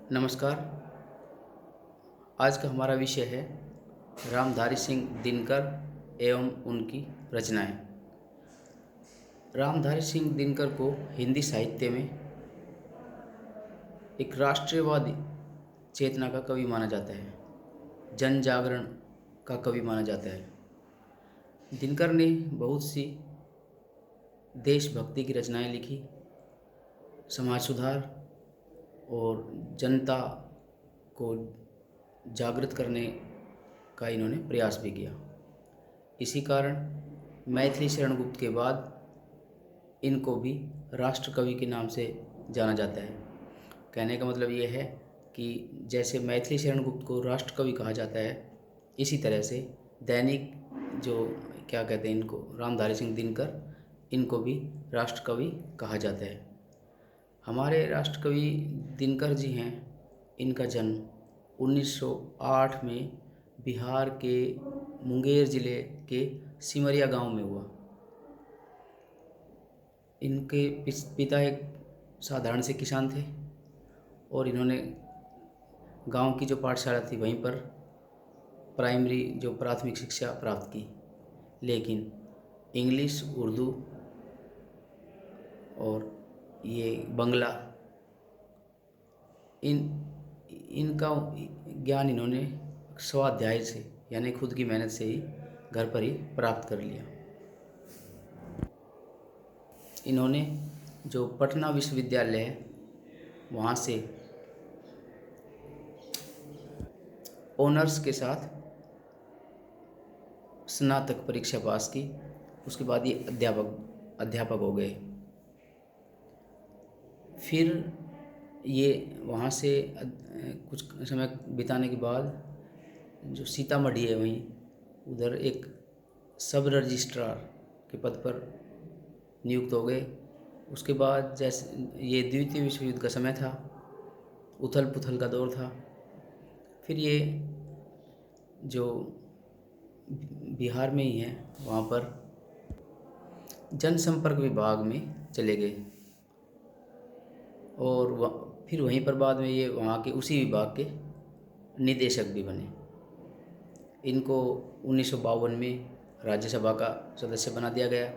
नमस्कार। आज का हमारा विषय है रामधारी सिंह दिनकर एवं उनकी रचनाएं। रामधारी सिंह दिनकर को हिंदी साहित्य में एक राष्ट्रीयवादी चेतना का कवि माना जाता है, जन जागरण का कवि माना जाता है। दिनकर ने बहुत सी देशभक्ति की रचनाएं लिखी, समाज सुधार और जनता को जागृत करने का इन्होंने प्रयास भी किया। इसी कारण मैथिली शरण गुप्त के बाद इनको भी राष्ट्र कवि के नाम से जाना जाता है। कहने का मतलब ये है कि जैसे मैथिली शरण गुप्त को राष्ट्र कवि कहा जाता है, इसी तरह से दैनिक जो क्या कहते हैं इनको, रामधारी सिंह दिनकर, इनको भी राष्ट्र कवि कहा जाता है। हमारे राष्ट्रकवि दिनकर जी हैं। इनका जन्म 1908 में बिहार के मुंगेर ज़िले के सिमरिया गांव में हुआ। इनके पिता एक साधारण से किसान थे और इन्होंने गांव की जो पाठशाला थी वहीं पर प्राइमरी जो प्राथमिक शिक्षा प्राप्त की, लेकिन इंग्लिश, उर्दू और ये बंगला इनका ज्ञान इन्होंने स्वाध्याय से यानी खुद की मेहनत से ही घर पर ही प्राप्त कर लिया। इन्होंने जो पटना विश्वविद्यालय है वहाँ से ऑनर्स के साथ स्नातक परीक्षा पास की। उसके बाद ये अध्यापक हो गए। फिर ये वहाँ से कुछ समय बिताने के बाद जो सीतामढ़ी है वहीं उधर एक सब रजिस्ट्रार के पद पर नियुक्त हो गए। उसके बाद जैसे ये द्वितीय विश्व युद्ध का समय था, उथल पुथल का दौर था, फिर ये जो बिहार में ही है वहाँ पर जनसंपर्क विभाग में चले गए और फिर वहीं पर बाद में ये वहाँ के उसी विभाग के निदेशक भी बने। इनको 1952 में राज्यसभा का सदस्य बना दिया गया।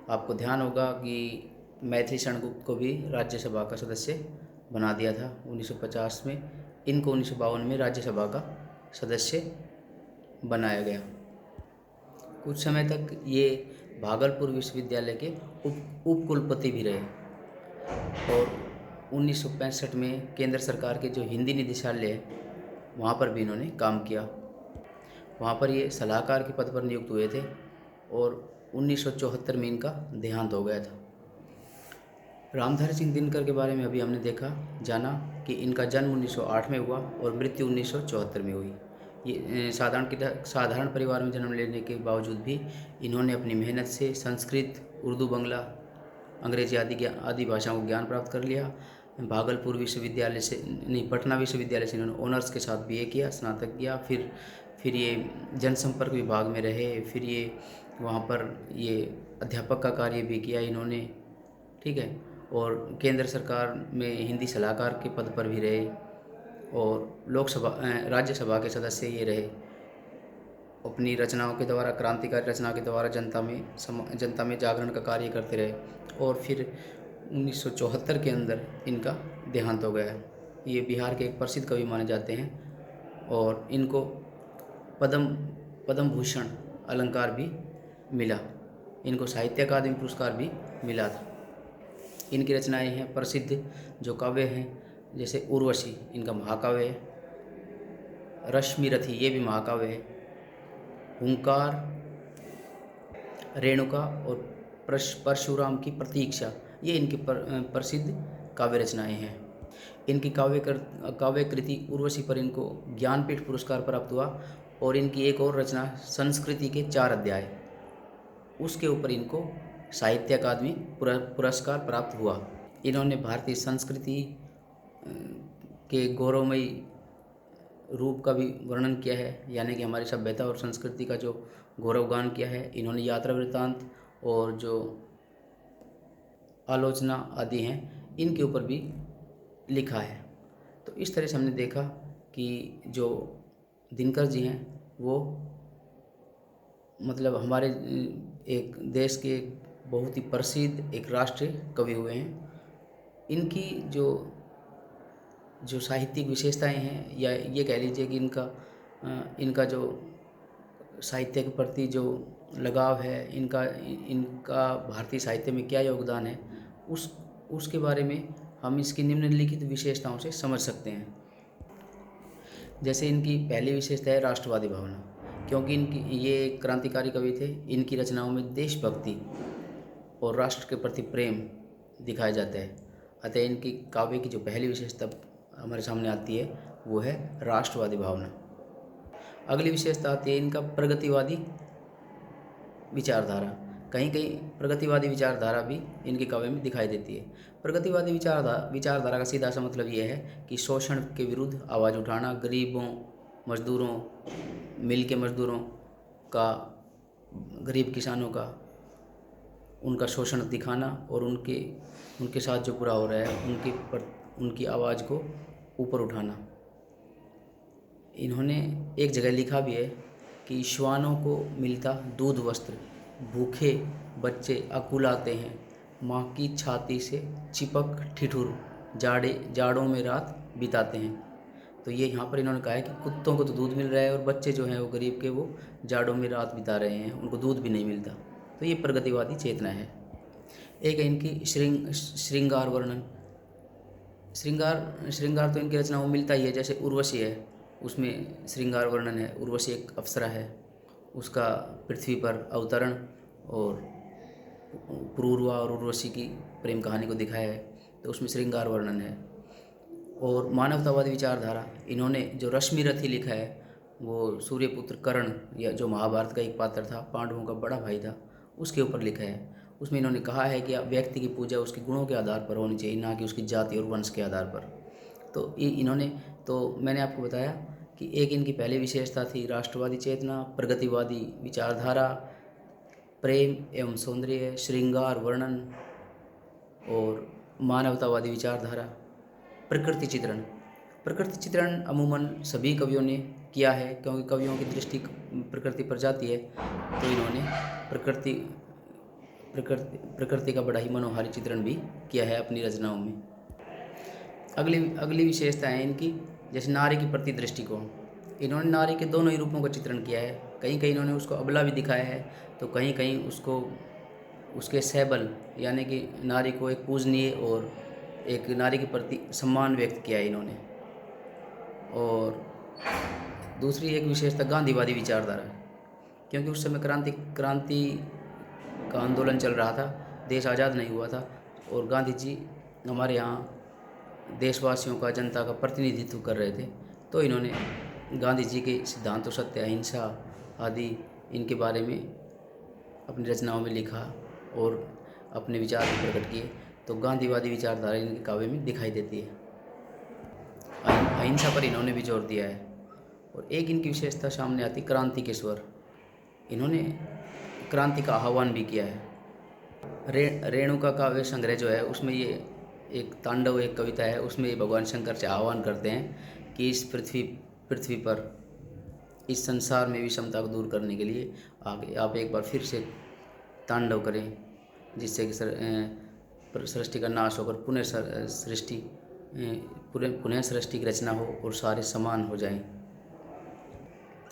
आपको ध्यान होगा कि मैथिली शरण गुप्त को भी राज्यसभा का सदस्य बना दिया था 1950 में। इनको 1952 में राज्यसभा का सदस्य बनाया गया। कुछ समय तक ये भागलपुर विश्वविद्यालय के उप कुलपति भी रहे और 1965 में केंद्र सरकार के जो हिंदी निदेशालय है वहाँ पर भी इन्होंने काम किया। वहाँ पर ये सलाहकार के पद पर नियुक्त हुए थे और 1974 में इनका देहांत हो गया था। रामधारी सिंह दिनकर के बारे में अभी हमने जाना कि इनका जन्म 1908 में हुआ और मृत्यु 1974 में हुई। ये साधारण परिवार में जन्म लेने के बावजूद भी इन्होंने अपनी मेहनत से संस्कृत, उर्दू, बंगला, अंग्रेजी आदि भाषाओं को ज्ञान प्राप्त कर लिया। भागलपुर विश्वविद्यालय से नहीं, पटना विश्वविद्यालय से इन्होंने ऑनर्स के साथ बीए किया, स्नातक किया। फिर ये जनसंपर्क विभाग में रहे। फिर ये वहाँ पर ये अध्यापक का कार्य भी किया इन्होंने, ठीक है। और केंद्र सरकार में हिंदी सलाहकार के पद पर भी रहे और राज्यसभा के सदस्य ये रहे। अपनी रचनाओं के द्वारा, क्रांतिकारी रचना के द्वारा जनता में जागरण का कार्य करते रहे और फिर 1974 के अंदर इनका देहांत हो गया। ये बिहार के एक प्रसिद्ध कवि माने जाते हैं और इनको पद्म भूषण अलंकार भी मिला। इनको साहित्य अकादमी पुरस्कार भी मिला था। इनकी रचनाएं हैं प्रसिद्ध जो काव्य हैं, जैसे उर्वशी इनका महाकाव्य है, रश्मिरथी ये भी महाकाव्य है, हुंकार, रेणुका और परशुराम की प्रतीक्षा ये इनकी प्रसिद्ध काव्य रचनाएं हैं। इनकी काव्य कृति उर्वशी पर इनको ज्ञानपीठ पुरस्कार प्राप्त हुआ और इनकी एक और रचना संस्कृति के 4 अध्याय, उसके ऊपर इनको साहित्य अकादमी पुरस्कार प्राप्त हुआ। इन्होंने भारतीय संस्कृति के गौरवमयी रूप का भी वर्णन किया है, यानी कि हमारी सभ्यता और संस्कृति का जो गौरवगान किया है। इन्होंने यात्रा वृत्तांत और जो आलोचना आदि हैं इनके ऊपर भी लिखा है। तो इस तरह से हमने देखा कि जो दिनकर जी हैं वो मतलब हमारे एक देश के एक बहुत ही प्रसिद्ध एक राष्ट्रीय कवि हुए हैं। इनकी जो जो साहित्यिक विशेषताएं हैं, या ये कह लीजिए कि इनका जो साहित्य के प्रति जो लगाव है, इनका इनका भारतीय साहित्य में क्या योगदान है, उसके बारे में हम इसकी निम्नलिखित विशेषताओं से समझ सकते हैं। जैसे इनकी पहली विशेषता है राष्ट्रवादी भावना, क्योंकि ये एक क्रांतिकारी कवि थे। इनकी रचनाओं में देशभक्ति और राष्ट्र के प्रति प्रेम दिखाया जाता है। अतः इनकी काव्य की जो पहली विशेषता हमारे सामने आती है वो है राष्ट्रवादी भावना। अगली विशेषता आती है इनका प्रगतिवादी विचारधारा। कहीं कहीं प्रगतिवादी विचारधारा भी इनके काव्य में दिखाई देती है। प्रगतिवादी विचारधारा का सीधा सा मतलब ये है कि शोषण के विरुद्ध आवाज़ उठाना, गरीबों, मजदूरों, मिल के मजदूरों का, गरीब किसानों का, उनका शोषण दिखाना और उनके साथ जो बुरा हो रहा है उनकी आवाज़ को ऊपर उठाना। इन्होंने एक जगह लिखा भी है कि श्वानों को मिलता दूध वस्त्र, भूखे बच्चे अकुलाते हैं, माँ की छाती से चिपक ठिठुर, जाड़ों में रात बिताते हैं। तो ये यहाँ पर इन्होंने कहा है कि कुत्तों को तो दूध मिल रहा है और बच्चे जो हैं वो गरीब के, वो जाड़ों में रात बिता रहे हैं, उनको दूध भी नहीं मिलता। तो ये प्रगतिवादी चेतना है। एक है इनकी श्रृंगार वर्णन। श्रृंगार तो इनकी रचनाओं में मिलता ही है। जैसे उर्वशी है, उसमें श्रृंगार वर्णन है। उर्वशी एक अप्सरा है, उसका पृथ्वी पर अवतरण और पुरूरवा और उर्वशी की प्रेम कहानी को दिखाया है, तो उसमें श्रृंगार वर्णन है। और मानवतावादी विचारधारा, इन्होंने जो रश्मि रथी लिखा है वो सूर्यपुत्र कर्ण, या जो महाभारत का एक पात्र था, पांडवों का बड़ा भाई था, उसके ऊपर लिखा है। उसमें इन्होंने कहा है कि व्यक्ति की पूजा उसके गुणों के आधार पर होनी चाहिए, ना कि उसकी जाति और वंश के आधार पर। तो मैंने आपको बताया कि एक इनकी पहली विशेषता थी राष्ट्रवादी चेतना, प्रगतिवादी विचारधारा, प्रेम एवं सौंदर्य, श्रृंगार वर्णन और मानवतावादी विचारधारा। प्रकृति चित्रण अमूमन सभी कवियों ने किया है, क्योंकि कवियों की दृष्टि प्रकृति पर जाती है, तो इन्होंने प्रकृति का बड़ा ही मनोहारी चित्रण भी किया है अपनी रचनाओं में। अगली विशेषता है इनकी, जैसे नारी की प्रति दृष्टिकोण। इन्होंने नारी के दोनों ही रूपों का चित्रण किया है। कहीं कहीं इन्होंने उसको अबला भी दिखाया है, तो कहीं कहीं उसको उसके सहबल, यानी कि नारी को एक पूजनीय और एक नारी के प्रति सम्मान व्यक्त किया है इन्होंने। और दूसरी एक विशेषता गांधीवादी विचारधारा है, क्योंकि उस समय क्रांति का आंदोलन चल रहा था, देश आज़ाद नहीं हुआ था, और गांधी जी हमारे यहाँ देशवासियों का, जनता का प्रतिनिधित्व कर रहे थे। तो इन्होंने गांधी जी के सिद्धांतों, सत्य, अहिंसा आदि इनके बारे में अपनी रचनाओं में लिखा और अपने विचार प्रकट किए। तो गांधीवादी विचारधारा इनके काव्य में दिखाई देती है। अहिंसा पर इन्होंने भी जोर दिया है। और एक इनकी विशेषता सामने आती, क्रांति के स्वर। इन्होंने क्रांति का आह्वान भी किया है। रेणु का काव्य संग्रह जो है, उसमें ये एक तांडव, एक कविता है, उसमें ये भगवान शंकर से आह्वान करते हैं कि इस पृथ्वी पर, इस संसार में विषमता को दूर करने के लिए आगे आप एक बार फिर से तांडव करें, जिससे कि सृष्टि का नाश होकर पुनः सृष्टि की रचना हो और सारे समान हो जाएं।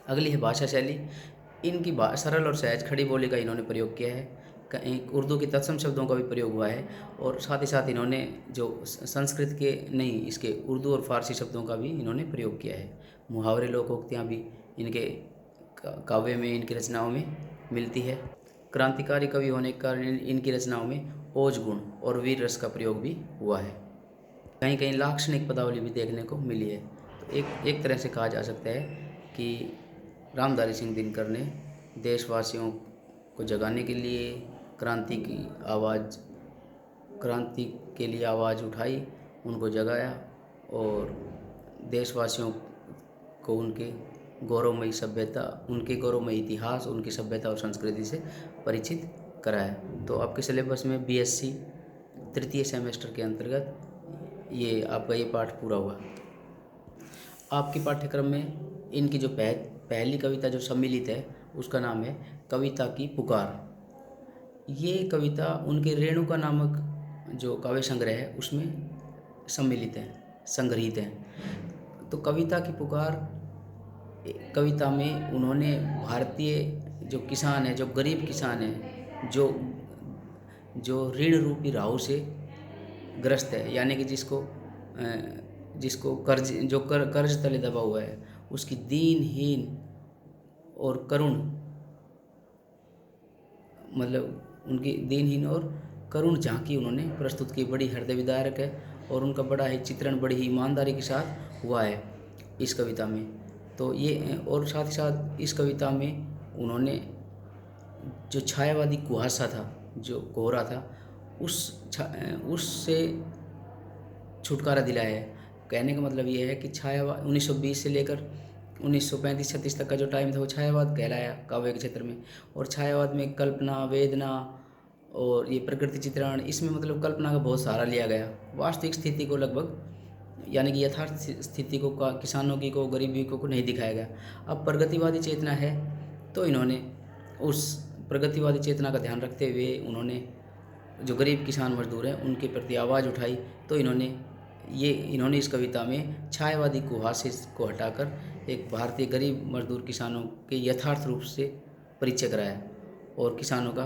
अगली है भाषा शैली। इनकी सरल और सहज खड़ी बोली का इन्होंने प्रयोग किया है। उर्दू के तत्सम शब्दों का भी प्रयोग हुआ है, और साथ ही साथ इन्होंने जो संस्कृत के नहीं, इसके उर्दू और फारसी शब्दों का भी इन्होंने प्रयोग किया है। मुहावरे, लोकोक्तियाँ भी इनके काव्य में, इनकी रचनाओं में मिलती है। क्रांतिकारी कवि होने के कारण इनकी रचनाओं में ओज गुण और वीर रस का प्रयोग भी हुआ है। कहीं कहीं लाक्षणिक पदावली भी देखने को मिली है। तो एक तरह से कहा जा सकता है कि रामधारी सिंह दिनकर ने देशवासियों को जगाने के लिए क्रांति के लिए आवाज़ उठाई, उनको जगाया और देशवासियों को उनके गौरवमयी सभ्यता, उनके गौरवमयी इतिहास, उनकी सभ्यता और संस्कृति से परिचित कराया। तो आपके सिलेबस में बीएससी तृतीय सेमेस्टर के अंतर्गत ये आपका ये पाठ पूरा हुआ। आपके पाठ्यक्रम में इनकी जो पहली कविता जो सम्मिलित है उसका नाम है कविता की पुकार। ये कविता उनके रेणुका नामक जो काव्य संग्रह है उसमें सम्मिलित है, संग्रहित है। तो कविता की पुकार कविता में उन्होंने भारतीय जो किसान है, जो गरीब किसान है, जो जो ऋण रूपी राहु से ग्रस्त है, यानी कि जिसको कर्ज तले दबा हुआ है, उसकी दीनहीन और करुण, मतलब उनकी दीनहीन और करुण झांकी उन्होंने प्रस्तुत की। बड़ी हृदय विदारक है और उनका बड़ा ही चित्रण बड़ी ही ईमानदारी के साथ हुआ है इस कविता में। तो ये, और साथ ही साथ इस कविता में उन्होंने जो छायावादी कुहासा था, जो कोहरा था, उससे छुटकारा दिलाया है। कहने का मतलब ये है कि छायावाद 1920 से लेकर 1935-36 तक का जो टाइम था वो छायावाद कहलाया काव्य के क्षेत्र में। और छायावाद में कल्पना, वेदना और ये प्रकृति चित्रण, इसमें मतलब कल्पना का बहुत सहारा लिया गया। वास्तविक स्थिति को लगभग, यानी कि यथार्थ स्थिति को, किसानों की को, गरीबी को नहीं दिखाया गया। अब प्रगतिवादी चेतना है तो इन्होंने उस प्रगतिवादी चेतना का ध्यान रखते हुए उन्होंने जो गरीब किसान मजदूर हैं उनके प्रति आवाज़ उठाई। तो इन्होंने इस कविता में छायावादी कुहासे को हटाकर एक भारतीय गरीब मजदूर किसानों के यथार्थ रूप से परिचय कराया और किसानों का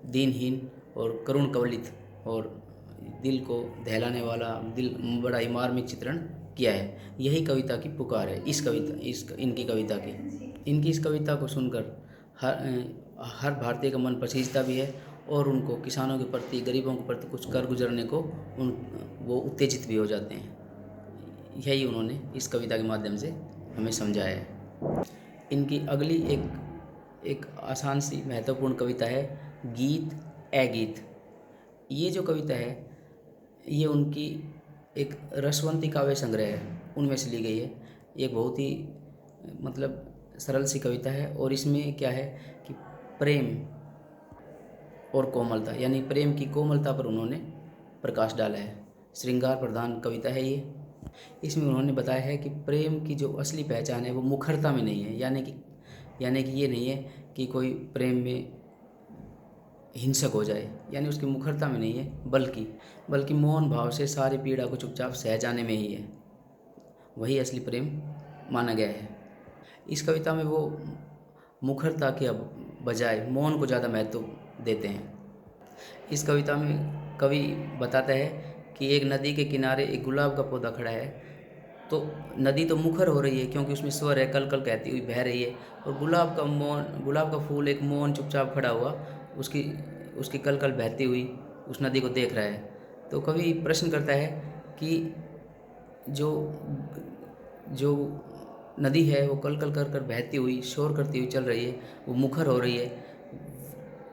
दीनहीन और करुण कवलित और दिल को दहलाने वाला, बड़ा ही मार्मिक चित्रण किया है। यही कविता की पुकार है इनकी इस कविता को सुनकर हर भारतीय का मन पसीजता भी है और उनको किसानों के प्रति, गरीबों के प्रति कुछ कर गुजरने को वो उत्तेजित भी हो जाते हैं। यही उन्होंने इस कविता के माध्यम से हमें समझाया है। इनकी अगली एक आसान सी महत्वपूर्ण कविता है गीत ए गीत। ये जो कविता है ये उनकी एक रसवंती काव्य संग्रह है, उनमें से ली गई है। एक बहुत ही मतलब सरल सी कविता है और इसमें क्या है कि प्रेम और कोमलता, यानी प्रेम की कोमलता पर उन्होंने प्रकाश डाला है। श्रृंगार प्रधान कविता है ये। इसमें उन्होंने बताया है कि प्रेम की जो असली पहचान है वो मुखरता में नहीं है, यानी कि ये नहीं है कि कोई प्रेम में हिंसक हो जाए, यानी उसकी मुखरता में नहीं है, बल्कि मौन भाव से सारी पीड़ा को चुपचाप सह जाने में ही है। वही असली प्रेम माना गया है। इस कविता में वो मुखरता के बजाय मौन को ज़्यादा महत्व देते हैं। इस कविता में कवि बताता है कि एक नदी के किनारे एक गुलाब का पौधा खड़ा है। तो नदी तो मुखर हो रही है क्योंकि उसमें स्वर है, कल कल कहती हुई बह रही है, और गुलाब का फूल एक मौन चुपचाप खड़ा हुआ उसकी कल कल बहती हुई उस नदी को देख रहा है। तो कवि प्रश्न करता है कि जो नदी है वो कल कल कर कर बहती हुई, शोर करती हुई चल रही है, वो मुखर हो रही है,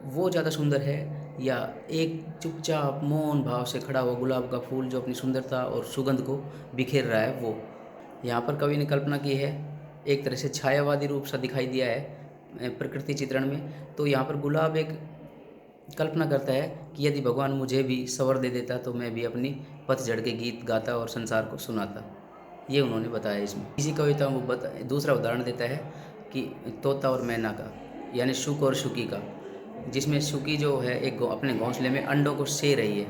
वो ज़्यादा सुंदर है या एक चुपचाप मौन भाव से खड़ा हुआ गुलाब का फूल जो अपनी सुंदरता और सुगंध को बिखेर रहा है वो। यहाँ पर कवि ने कल्पना की है, एक तरह से छायावादी रूप सा दिखाई दिया है प्रकृति चित्रण में। तो यहाँ पर गुलाब एक कल्पना करता है कि यदि भगवान मुझे भी सवर दे देता तो मैं भी अपनी पतझड़ के गीत गाता और संसार को सुनाता। ये उन्होंने बताया इसमें। इसी कविता में वो दूसरा उदाहरण देता है कि तोता और मैना का, यानी शुक और शुकी का, जिसमें शुकी जो है अपने घोंसले में अंडों को से रही है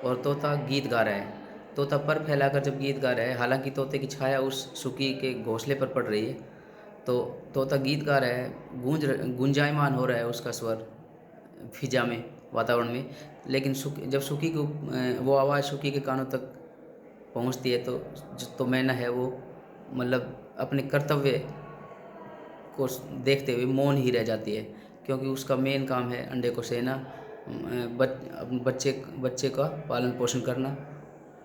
और तोता गीत गा रहा है। तोता पर फैलाकर जब गीत गा रहा है, हालांकि तोते की छाया उस शुकी के घोंसले पर पड़ रही है, तो तोता गीत गा रहा है, गुंजायमान हो रहा है उसका स्वर फिजा में, वातावरण में। लेकिन जब शुकी को वो आवाज़ शुकी के कानों तक पहुंचती है तो मैना है वो मतलब अपने कर्तव्य को देखते हुए मौन ही रह जाती है, क्योंकि उसका मेन काम है अंडे को सेना, बच्चे का पालन पोषण करना।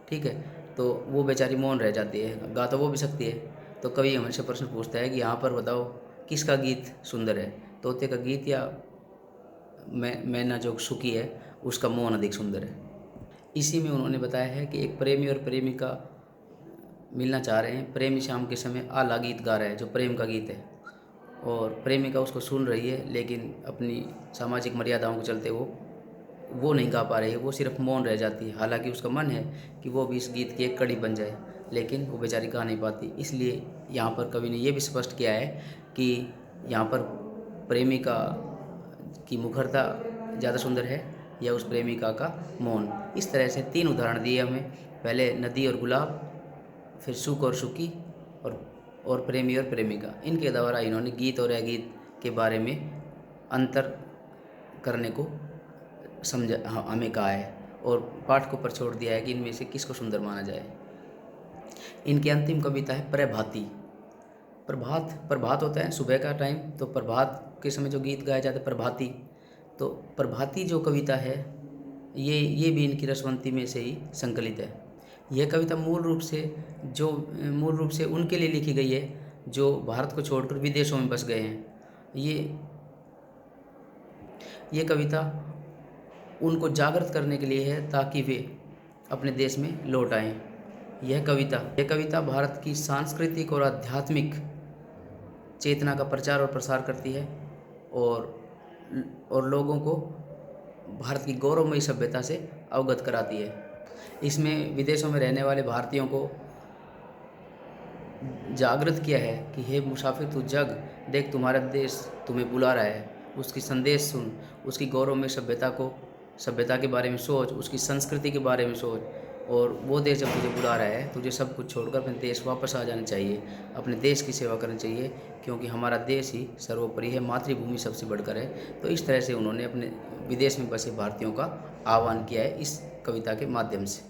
ठीक है, तो वो बेचारी मौन रह जाती है, गा तो वो भी सकती है। तो कवि हमसे प्रश्न पूछता है कि यहाँ पर बताओ किसका गीत सुंदर है, तोते का गीत या मैना जो शुकी है उसका मौन अधिक सुंदर है। इसी में उन्होंने बताया है कि एक प्रेमी और प्रेमिका मिलना चाह रहे हैं। प्रेमी शाम के समय आला गीत गा रहा है जो प्रेम का गीत है, और प्रेमिका उसको सुन रही है, लेकिन अपनी सामाजिक मर्यादाओं के चलते वो नहीं गा पा रही है, वो सिर्फ मौन रह जाती है। हालांकि उसका मन है कि वो भी इस गीत की एक कड़ी बन जाए। लेकिन वो बेचारी गा नहीं पाती। इसलिए यहाँ पर कवि ने ये भी स्पष्ट किया है कि यहाँ पर प्रेमिका की मुखरता ज़्यादा सुंदर है या उस प्रेमिका का मौन। इस तरह से 3 उदाहरण दिए हमें, पहले नदी और गुलाब, फिर सुख और सुखी, और प्रेमी और प्रेमिका। इनके द्वारा इन्होंने गीत और अगीत के बारे में अंतर करने को हमें कहा है और पाठकों पर छोड़ दिया है कि इनमें से किसको सुंदर माना जाए। इनकी अंतिम कविता है प्रभाती। प्रभात होता है सुबह का टाइम, तो प्रभात के समय जो गीत गाया जाता है प्रभाती। तो प्रभाती जो कविता है ये भी इनकी रसवंती में से ही संकलित है। यह कविता मूल रूप से उनके लिए लिखी गई है जो भारत को छोड़कर विदेशों में बस गए हैं। ये कविता उनको जागृत करने के लिए है ताकि वे अपने देश में लौट आएं। यह कविता भारत की सांस्कृतिक और आध्यात्मिक चेतना का प्रचार और प्रसार करती है और लोगों को भारत की गौरवमयी सभ्यता से अवगत कराती है। इसमें विदेशों में रहने वाले भारतीयों को जागृत किया है कि हे मुसाफिर, तू जग देख, तुम्हारा देश तुम्हें बुला रहा है। उसकी संदेश सुन, उसकी गौरवमय सभ्यता के बारे में सोच, उसकी संस्कृति के बारे में सोच, और वो देश जब तुझे बुला रहा है तुझे सब कुछ छोड़कर अपने देश वापस आ जाना चाहिए, अपने देश की सेवा करनी चाहिए, क्योंकि हमारा देश ही सर्वोपरि है, मातृभूमि सबसे बढ़कर है। तो इस तरह से उन्होंने अपने विदेश में बसे भारतीयों का आह्वान किया है इस कविता के माध्यम से।